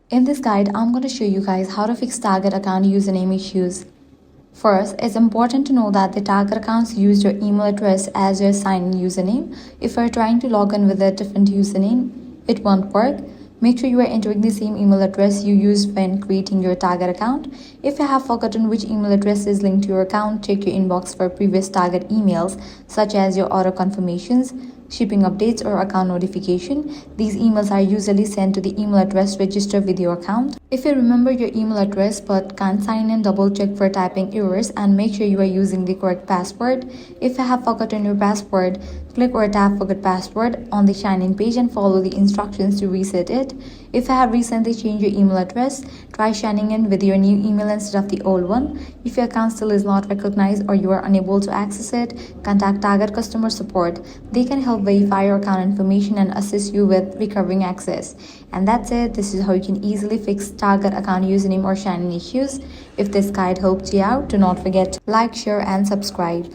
In this guide, I'm going to show you guys how to fix target account username issues. First, it's important to know that the target accounts use your email address as your sign-in username. If you're trying to log in with a different username, it won't work. Make sure you are entering the same email address you used when creating your target account. If you have forgotten which email address is linked to your account, check your inbox for previous target emails such as your order confirmations, shipping updates, or account notification. These emails are usually sent to the email address registered with your account. If you remember your email address but can't sign in, double check for typing errors and make sure you are using the correct password. If you have forgotten your password, click or tap forget password on the sign in page and follow the instructions to reset it. If you have recently changed your email address, try signing in with your new email instead of the old one. If your account still is not recognized or you are unable to access it, contact Target customer support. They can help verify your account information and assist you with recovering access. And that's it. This is how you can easily fix Target account username or sign-in issues. If this guide helped you out, do not forget to like, share, and subscribe.